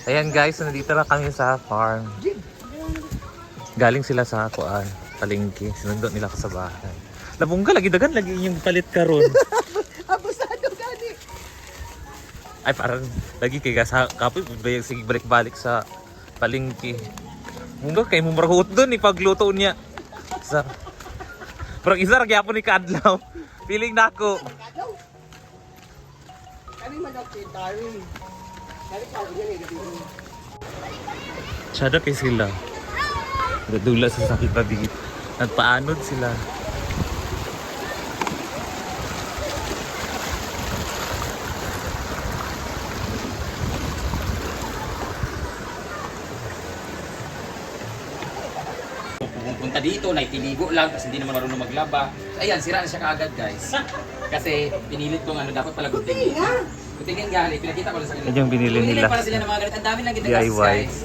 Ayan guys, nandito na kami sa farm. Galing sila sa kuan, palengke. Sinundo nila ko sa bahay. Labungga lagi dagan lagi yung palit karon. Abusado gani. Ay parang lagi kay sa kapoy bayag sige balik-balik sa palengke. Munggo kay mo marahut doon ipagluto niya. Sa Pero isa ra gyapon ni kadlaw. Feeling nako. Kami manok kay Dari. Dari pa unya ni gabi. Tsada kay sila. Dadula sa sakit na dito. Nagpaanod sila. Pupunta dito, naitiligo lang, kasi hindi naman marunong maglaba. So, ayan, sira na siya kaagad, guys. Kasi pinilit kong dapat pala gutingin. Gutingin gali, pinakita ko lang sa kanila. Yan yung binili nila. Para sila ng mga ganit. Ang dami lang ginagas, DIY. guys.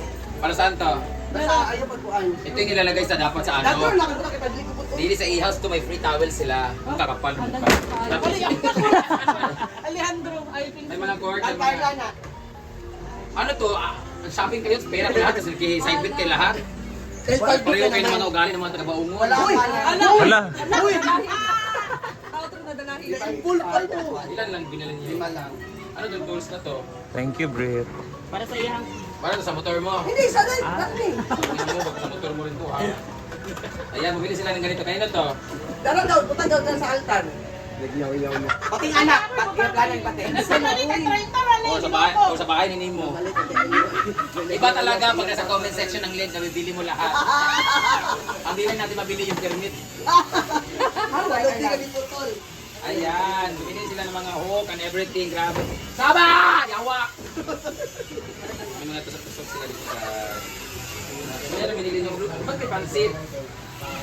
Para saan to? Basta ayaw pagkuan. Ito yung ilalagay sa dapat sa ano. Dato lang ako kay padliko po. Dili sa e-house to, may free towel sila. Ang kakapal mo pa. Tapos, Alejandro, ay may mga cord, Ang may mga... Carla na. Ano to? Shopping kayo, pera ko lahat, kasi side bit kayo lahat. Pareho kayo ng mga ugali ng mga taga-baungon. Wala pa na. Wala. Uy, outro na dalahi. full call mo. Ilan lang binili niyo? 5 lang. Ano yung tools na to? Thank you, Brit. Para to sa motor mo. Hindi sanay, dati. Tingnan mo, baka sa motor mo rin to ha. Ayan, bumili sila ng ganito. Kanina to. Daro daw, putang daw sa altar. Nagyaw-yaw mo. Pating anak, pati pati. O sa bahay ni Nemo. Iba talaga pag nasa comment section ng link, nabibili mo lahat. Ang di lang natin mabili yung permit. Wala di kami putol. Ayan, bumili sila ng mga hook and everything. Grabe. Saba! Yawa! May mga tusok-tusok sila dito guys. Kaya binili nyo. Ba't may pansit?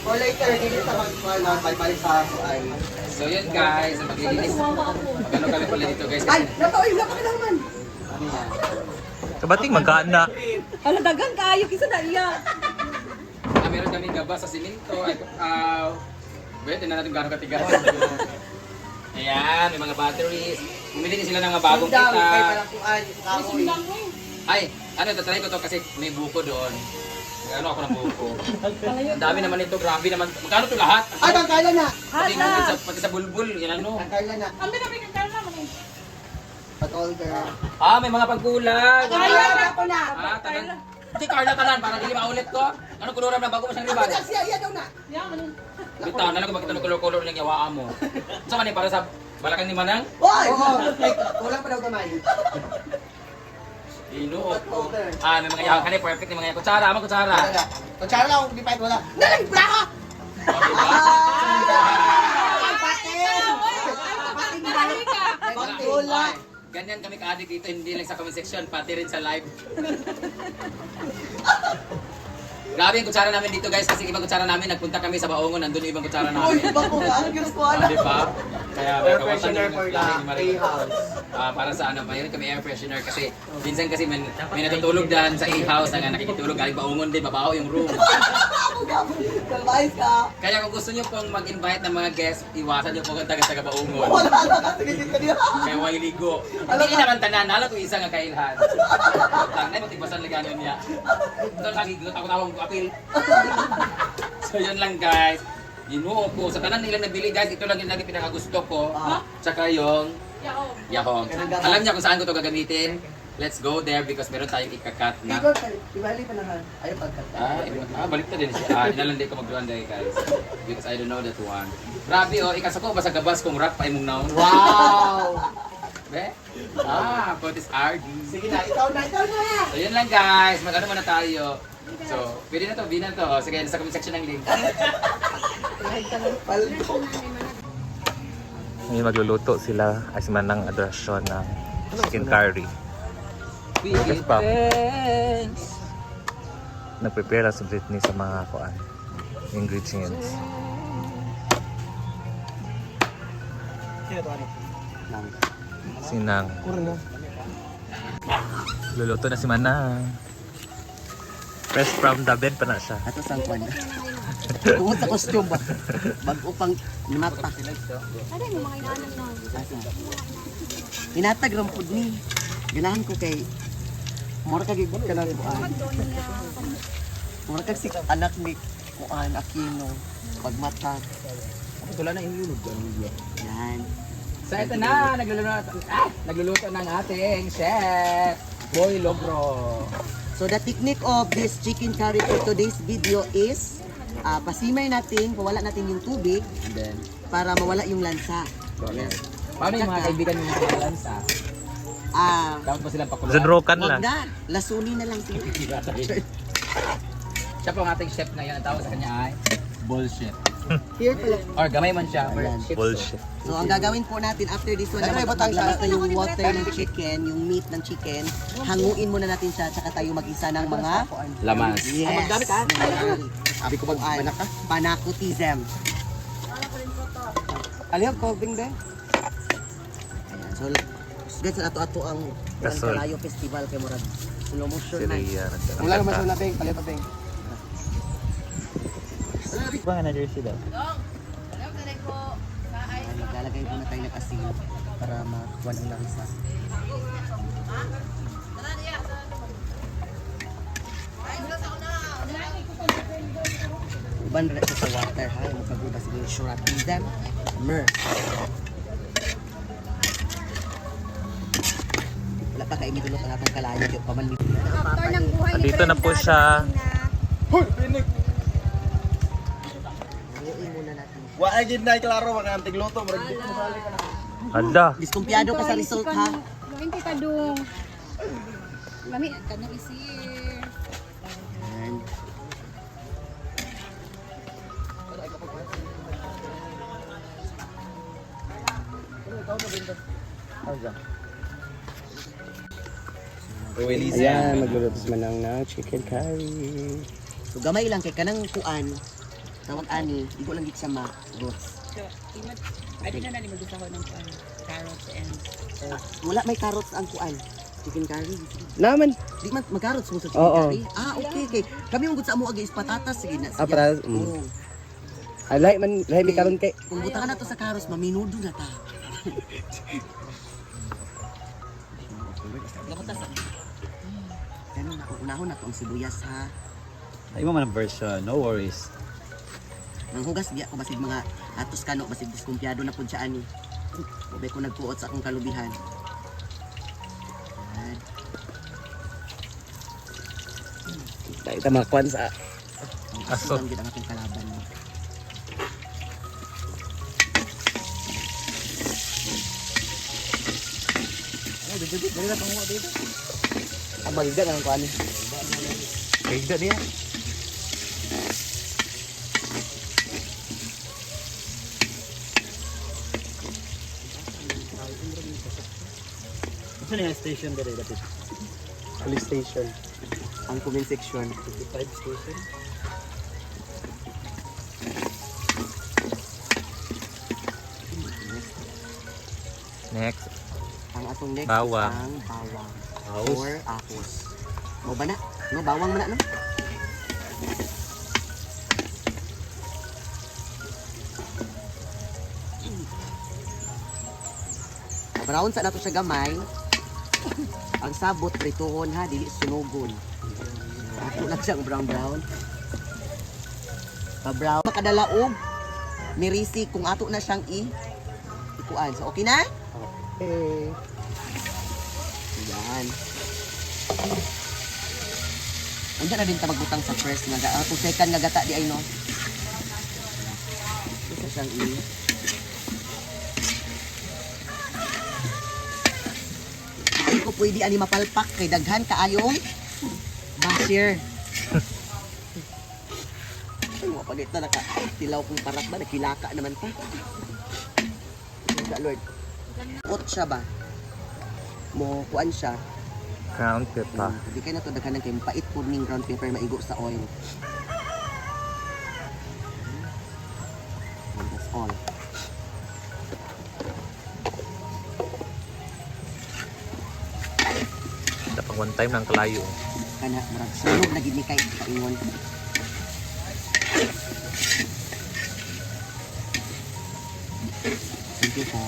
O later, hindi sa magkuhan na balik sa kuan. So yun guys, ang paglilinis. Magano kami pala dito guys. Ay, Kasi nato, ay, napakalaman. ano yan? Kabating magkaan na. Hala, dagang kayo, kisa na iya. Meron kaming gaba sa simento. Ay, wait, tingnan natin gano'ng katigas. Ayan, may mga batteries. Bumili din sila ng mga bagong Sundang, kay kita. parang kuan. Kahoy. Ay, ano, tatry ko to kasi may buko doon. Ano ako ng buko. Ang dami naman ito, grabe naman. Magkano to lahat? Ay, ang Carla na. Pati sa bulbul, yan ano. Ang Carla na. Ang binabing ang kaya naman eh. Patol ka. Ah, may mga pagkulang. Carla na ako na. Ah, tanan. Hindi, Carla tanan, para hindi maulit ko. Anong kuluram na bago mo siyang Ako riban? na siya, iya daw na. Yan, ano? Bitaw, nalang ko makita ng kulor-kulor ng yawaan mo. So, man para sa balakang ni Manang? Hoy! Kulang pa daw gamay. Inuot ko. Ah, may mga yakan perfect ni mga yakan. Kutsara, ama kutsara. Kung tsara lang akong gipahit, wala. Nalang brako! O, diba? Ay, pating! Pating na. Pating wala. Ganyan kami ka-addict dito, hindi lang sa comment section, pati rin sa live. Grabe yung kutsara namin dito guys, kasi ibang kutsara namin, nagpunta kami sa Baongon, nandun yung ibang kutsara Uy, namin. iba ko nga. Ano ginagawa na? Di ba? Kaya Air kawasan freshener yung for planning ni the Marie. A-house. Para sa ano, mayroon kami air freshener kasi minsan kasi may natutulog dyan sa A-house na nakikitulog galing Baongon din, babaho yung room. Kalbais ka. Kaya kung gusto nyo pong mag-invite ng mga guests, iwasan nyo po ang taga Baongon. Wala na. Sige ka niya. Kaya huwag iligo. Hindi naman tanan, nala ko isa nga kailhan. Tangnay, matigbasan laganon niya. Ito nagigot ako tawag apil. So yun lang guys. Ginuo ko. Sa tanan nilang nabili guys, ito lang yung lagi pinakagusto ko. Tsaka yung yahong. Alam niya kung saan ko ito gagamitin? Let's go there because meron tayong ikakat na. Igor, ibali pa na ha. Ayaw pagkata. Balik na din siya. Inalanday ko magduan dahil guys. Because I don't know that one. Grabe oh, ikasako ba sa gabas kung rap pa imong naon? Wow! Be? Put this RD. Sige na, ikaw na. So yun lang guys, mag-ano muna tayo. So, pwede na to, na to. Sige, nasa comment section ng link. Paldo. May magluluto sila as man ng adrasyon ng chicken curry. Yes, Pop. Nagprepare si Britney sa mga kuan ingredients. Sinang. Luluto na si Manang. Fresh from the bed pa na siya. Ato sang kwan. Tungod sa costume ba? Bago pang mata. Ano yung mga inaanan na? Hinatag rampod ni. Ganahan ko kay Mura kag ibon ka na rin buwan. Donya. Mura kag si anak ni Kuan Aquino. Pagmata. Wala na inulog dyan. Yan. So ito na, nagluluto ng ating chef, Boy Logro. So the technique of this chicken curry for today's video is pasimay natin, pawala natin yung tubig And then, para mawala yung lansa. okay. Paano yung mga Tsaka- kaibigan mo ng lansa? Dapat ba silang pakuluan? Zunrokan Wag lang. na, lasunin na lang sila. Siya po ang ating chef ngayon. Ang tawag sa kanya ay bullshit. Here pala. Or gamay man siya. Or Ayan. shih tzu. Bullshit. So ang gagawin po natin after this one, Ano, na ibutang maglabas siya? na yung water ng chicken, yung meat ng chicken, hanguin muna natin siya, tsaka tayo mag-isa ng mga Lamas. yes. magdamit, ha? Sabi ko Banak ka? Panakutism. Alihog ko, ding ding. Ayan. So, guys, ato-ato ang Gasol. Kalayo Festival kay Murag. Slow motion Si na. Rhea. Wala naman sa nabing, palit pa bing. Ba nga na jersey daw? Ayan, maglalagay muna tayo ng asin para makuha ang lansa. Uban rin siya sa water ha, magkaguba sa yung shuratism, mer. Wala pa kayo mitulog na itong kalayo, yung pamanlip. After ng buhay ni Andito na po Brenda, siya. dumating na. Hanguin muna natin. Wa agad na klaro mga antig luto, marag di mo sali ka na. Anda. Diskumpiyado ka sa result ha. Luwin kay Kadong. Lami, kanong isir. Ayan. Ayan, maglulutos man lang ng chicken curry. So gamay lang kay kanang kuan. Tawag ani, igo lang gid siya ma-roast. Pwede na natin mag-usaho ng carrots and Wala may carrots ang kuan. Chicken curry. Naman. Di man mag-carrots mo sa chicken Oo. curry. Ah, okay, okay. Kami ang gud sa amo agi is patatas sige na. Ah, patatas, Oo. I like man, lahi mi karon kay. Kung buta ka na to sa carrots, maminudo na ta. Ganun na, unahon na to ang sibuyas ha. Ay mo man ang version, no worries. Nang hugas di ako basid mga atos kano basid diskumpiyado na pud siya ani. Ubay ko nagpuot sa akong kalubihan. Ayan. Dahil ta mga kwan sa Aso. Ang gid ang atong kalaban mo. ang magda ng kwan. Kaya niya. Ito na yung station dali dapit. Police station. Ang comment section. 55 station. Next. Ang atong next Bawang. is ang bawang. Ahos. Or ahos. Mo ba na? No, bawang mo na no? Brown sa nato siya gamay. Ang sabot prituhon ha, dili sunugon. Ato lang siyang brown. Pa-brown. Makadalaog ni Risi kung ato na siyang ikuan. So okay na? Eh, Yan. Andiyan na din ta magbutang sa first nga kung second nga gata di ay no. Isa siyang Hindi ko pwede ani mapalpak kay daghan kaayong basher. Ay mo pagit na tilaw kong parat ba nakilaka naman pa. Lord. Ot siya ba? Mo kuan siya. Ground pa. Hindi kayo na ito daghanan kayo pait po ning ground pepper maigo sa oil. And that's all. Dapat one time ng kalayo. Kana murag sunog na gid ni kay kaingon. Thank you for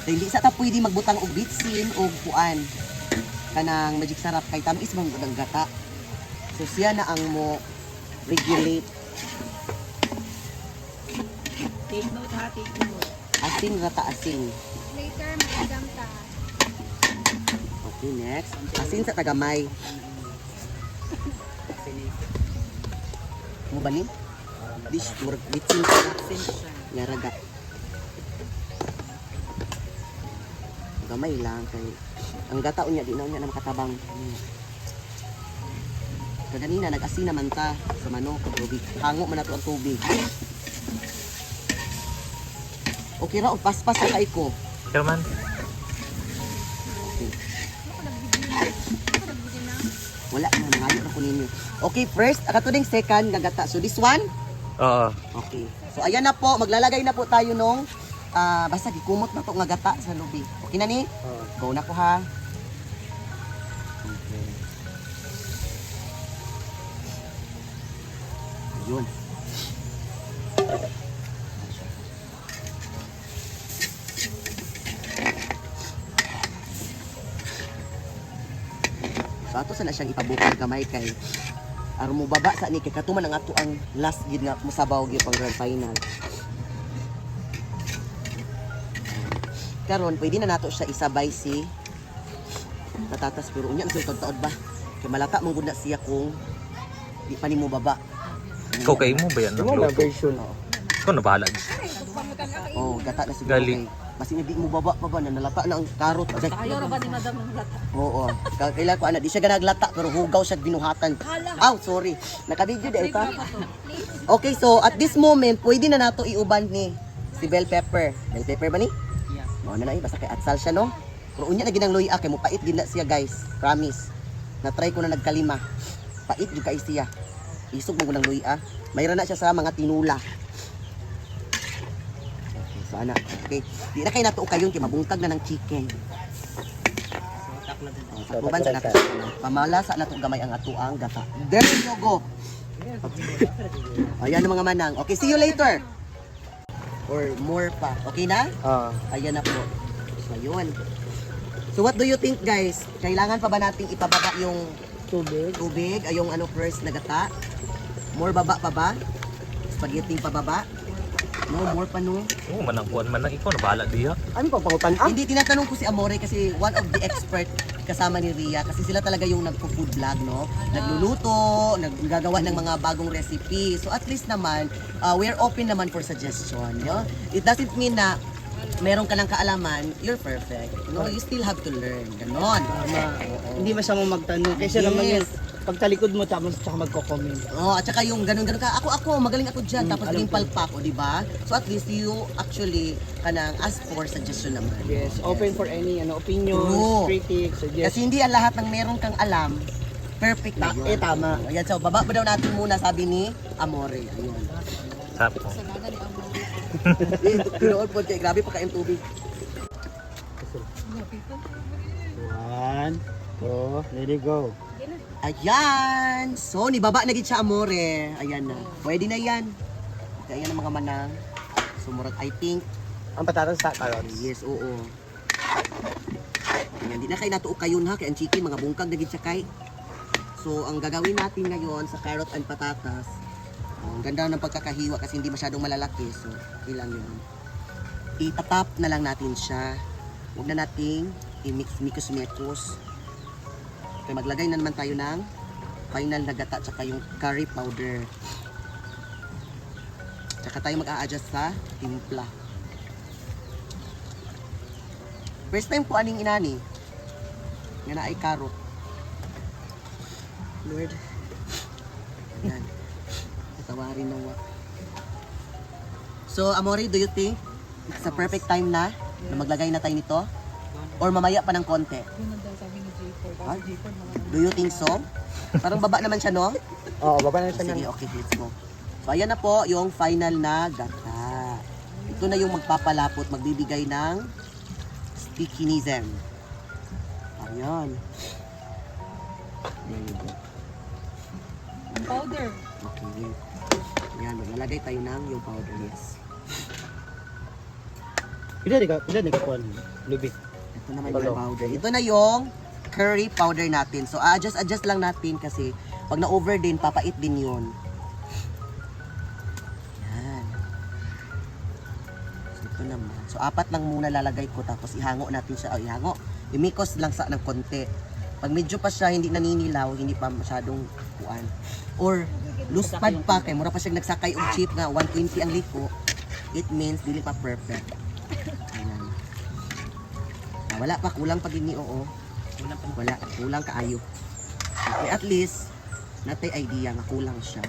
So, hindi sa ta pwede magbutang og bitsin o kuan kanang magic sarap kay tamis man ang gata. So siya na ang mo regulate. Take note ha, take note. Asin gata asin. Later, may exam ta. Okay, next. Asin sa tagamay. Mo balin? Dish murag bitsin sa Sin siya. yaraga. Gamay lang kay ang gata unya di na unya na makatabang. Kaganina nag-asin naman ta sa manok ug tubig. Hango man nato ang tubig. Okay ra og paspas sa kay ko. Kerman. Wala na nangayo na ko ninyo. Okay, first, akatuding second nga gata. So this one? Oo. Okay. So ayan na po, maglalagay na po tayo nung basta gikumot na to nga gata sa lubi. Okay na ni? Go na ko ha. Okay. Ayun. So ato sana siyang ipabukal kamay kay aron mo baba sa ni kay katuman ang ato ang last gid nga musabaw gyud pang grand final. Karon pwede na nato siya isabay si patatas pero unya sa taod ba kay malata mong gud na siya kung di pa nimo baba. Ikaw kay mo ba yan? Imo na version. Ikaw na bahala. Oh, gata na siguro Gali. kay basi di mo baba pa ba na nalata na ang karot. Ayaw ra ba ni madam ng lata? Oo. Kailan ko ana di siya ganaglata pero hugaw siya binuhatan. Aw, sorry. Naka-video di ka. Okay, so at this moment pwede na nato iuban ni si bell pepper. Bell pepper ba ni? Yeah. Mao na na basta kay atsal siya no. Pero unya na ginang luya kay mo pait gid na siya guys. Promise. Na-try ko na nagkalima. Pait jud kay siya. Isog mo nang luya. Mayroon na siya sa mga tinula. Okay, so ana. Okay. Di na kay nato kayon kay mabungkag na ng chicken. Takluban sa nato. Pamalasa nato gamay ang ato ang gata. There you go. Ayan ang mga manang. Okay, see you later. Or more pa. Okay na? Ayan na po. So, yun. So, what do you think, guys? Kailangan pa ba nating ipababa yung tubig? Ay, yung ano first na gata? More baba pa ba? Spaghetti pa baba? No, more pa no? Oo, manangkuan man lang. Ikaw na bahala diha. Ano pa pangutan? Hindi, tinatanong ko si Amore kasi one of the expert kasama ni Ria kasi sila talaga yung nagpo-food vlog, no? Nagluluto, naggagawa ng mga bagong recipe. So at least naman, we're open naman for suggestion, no? It doesn't mean na meron ka ng kaalaman, you're perfect. No, you still have to learn. Ganon. Tama. Hindi masama magtanong. Kasi naman Yes. yun, pagtalikod mo, tsaka magko-comment. Oh, at saka yung ganun ka, ako, magaling ako dyan, tapos alam naging palpak, o, di ba? So at least you actually kanang ask for suggestion naman. Yes, open for any opinions, True. critics, Kasi suggestions. hindi ang lahat ng meron kang alam, perfect na yun. Tama. Ayan, so baba ba daw natin muna, sabi ni Amore. Ayun. Sarap. Pero po, kaya grabe pa kayong tubig. 1, 2, let it go. Ayan! So, nibaba na gid siya, Amore. Ayan na. Pwede na yan. Okay, ayan ang mga manang. Sumurag, I think. Ang patatas sa carrots. Yes, oo. Ayan, di na kayo natuok kayon ha. Kaya ang chicken, mga bungkag na gid siya kay. So, ang gagawin natin ngayon sa carrot and patatas, ang ganda ng pagkakahiwa kasi hindi masyadong malalaki. So, okay lang yun. Itatap na lang natin siya. Huwag na nating i-mix-mekos. Okay, maglagay na naman tayo ng final na gata tsaka yung curry powder. Tsaka tayo mag-a-adjust sa timpla. First time ko aning inani. Nga na ay carrot. Lord. Yan. Tatawarin na wa. So, Amore, do you think it's a perfect time na maglagay na tayo nito? Or mamaya pa ng konti? Ha? Do you think so? Parang baba naman siya, no? Oo, baba na siya Sige, ng... okay, let's go. So, ayan na po yung final na gata. Ito na yung magpapalapot, magbibigay ng stickinism. Ayan. There you go. Powder. Okay. Ayan, maglalagay tayo ng yung powder, yes. Pila di ka kuan. Lubi. Ito naman yung powder. Ito na yung curry powder natin. So, adjust lang natin kasi pag na-over din, papait din yun. Yan. So, ito naman. So, 4 lang muna lalagay ko tapos ihango natin siya. Ihango. Imikos lang sa ng konti. Pag medyo pa siya hindi naninilaw, hindi pa masyadong kuan. Or, loose pad pa, kay mura pa siyang nagsakay og cheap nga 120 ang liko. It means dili pa perfect. Ayan. Wala pa, kulang pa gini, oo. Wala, kulang kaayo. Okay, at least, natay idea nga kulang siya.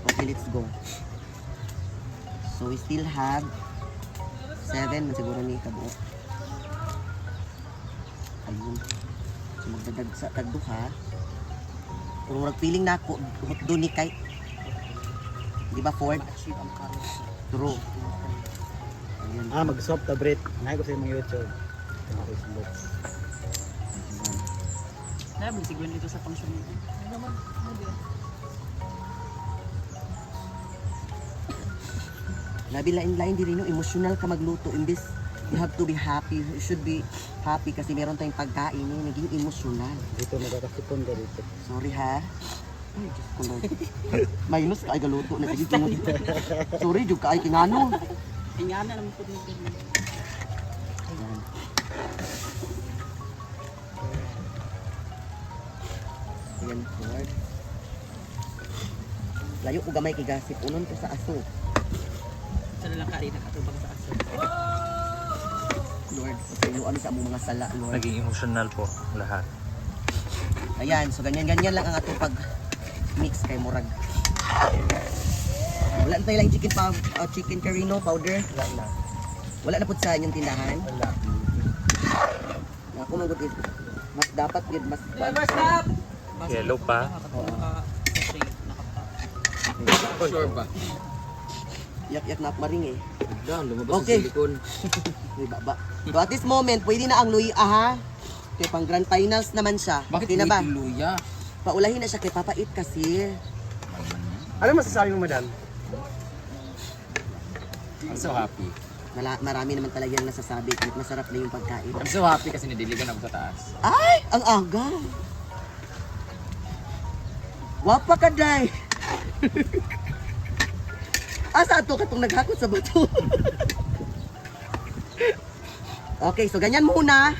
Okay, let's go. So, we still have 7 man siguro ni kabuo. Ayun. So, magdadag sa tagduha. Kung magpiling na ako, doon ni kay. Di ba, Ford? True. Ayun. Mag-swap ta Brit. Nahay ko sa imong YouTube. Ako sa box. Naraming siguro ito sa function nito. Labi lain-lain din no, emotional ka magluto. Imbis, you have to be happy. You should be happy kasi meron tayong pagkain eh. Naging emotional. Dito magkakasipon ka dito. Sorry ha. Ay, Diyos ko Lord. Minus ka ay galuto na sige kinod. Sorry, jud ka ay kingano. Ingana naman po dito. Ayan. Ayan, Lord. Layo ko gamay kigasip. Unon ko sa aso. Sa lang kari nakatubang sa aso. Lord, pasiluan sa among mga sala, Lord. Naging emotional po lahat. Ayan, so ganyan-ganyan lang ang atong pag-mix kay Murag. Wala na tayo lang chicken curry no powder. Wala na po sa inyong tindahan. Wala. Ako magod mas dapat gid mas Yellow pa. Sure ba? yak na maring eh. Down, lumabas Okay. sa silikon. May baba. So at this moment, pwede na ang luya ha. Kaya pang grand finals naman siya. Bakit Okay na ba? may luya? Paulahin na siya kay papait kasi. Ano masasabi mo, madam? I'm so happy. Marami naman talaga yung nasasabi kahit masarap na yung pagkain. I'm so happy kasi nidiligan ako sa taas. Ay! Ang aga! Wapa ka, day! Asa ato katong naghakot sa bato? Okay, so ganyan muna.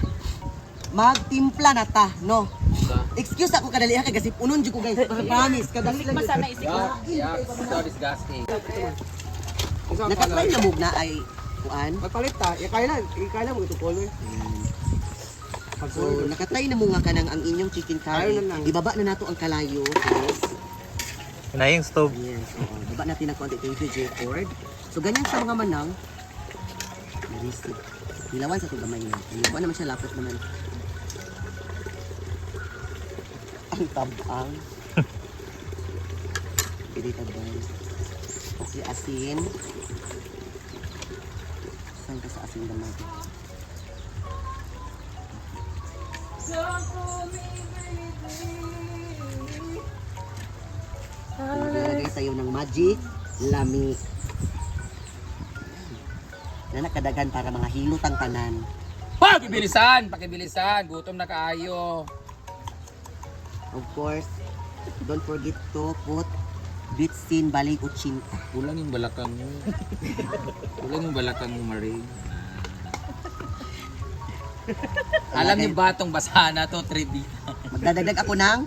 Magtimpla na ta, no? Excuse ako kadali ha, kasi punon dyan ko guys. Promise, kadali lang. Masana isip ko. Yeah, so disgusting. Nakatry na move na ay kuan. Magpalit ta. Ikaya mo ito color. So, nakatry na mo nga ka ng ang inyong chicken curry. Ayaw na lang. Ibaba na nato ang kalayo. Yes. Hinayang stove. Yes. Oo. Baba natin ng konti. Thank you, J. Ford. So, ganyan siya mga manang. Narisip. Hilawan sa ito gamay na. Ayun naman siya, lapot naman. Ang tabang. Pili tabang. Okay, asin. Saan ka sa asin naman? Naglalagay tayo ng magic lami. Na nakadagan para mga hilotang tanan. Pakibilisan! Pakibilisan! Gutom na kaayo. Of course, don't forget to put bitsin balik utsinta. Kulang yung balakang mo. Kulang yung balakang mo, Marie. Alam niyo ba itong basahan na to, 3D? Magdadagdag ako ng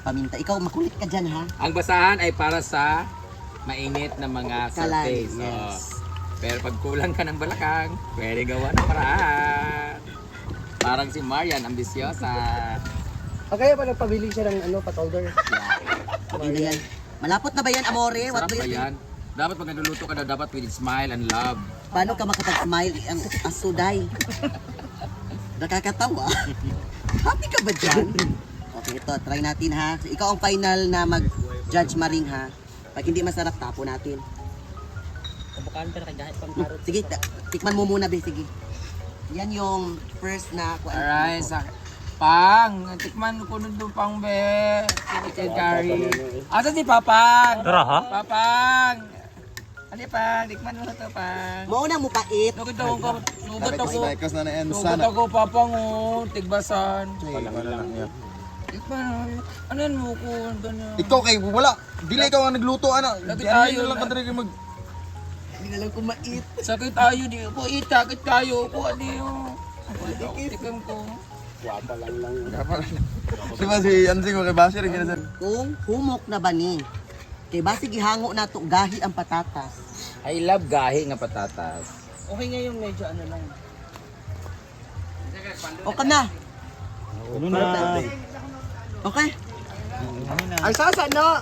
paminta. Ikaw makulit ka dyan ha. Ang basahan ay para sa mainit na mga Kalan, surface. yes. Pero pag kulang ka ng balakang, pwede gawa ng paraan. Parang si Marian, ambisyosa. Kaya ba nagpabili siya ng patolder? Hindi na yan. Malapot na ba yan, Amore? What Sarap do ba you think? yan? Dapat pag naluluto ka na, dapat with smile and love. Paano ka makapag-smile ang asuday? Nakakatawa. Happy ka ba dyan? Okay, ito. Try natin ha. Ikaw ang final na mag-judge Maring ha. Pag hindi masarap, tapo natin. Kabukaan ka na kagahit pang karot. Sige, tikman mo muna, be. Sige. Yan yung first na kuan. Alright, sa Pang, tikman ko nun doon pang be. Chicken curry. Asa si Papang? Tara ha? Papang! Ano pa? Tikman mo ito pa. Mauna mo pait. Nugod ako, nugod ako. Ikos na na Nugod ako, papango, tigbasan. yan. Tikman, ano yan mo ko? Ikaw kay wala. Dili ikaw ang nagluto ana. Lagi Diyan tayo na lang na. kadiri mag Hindi na lang kumait. Sakit tayo, di ko sakit tayo ko, ano yun. Tikman ko. Diba si Ansing ko kay Basir gina Kung humok na bani. Kay basi gihango na to gahi ang patatas. I love gahi nga patatas. Okay nga yung medyo ano lang. Okay na. Ano na? Okay. Ano na? Ay sasa no.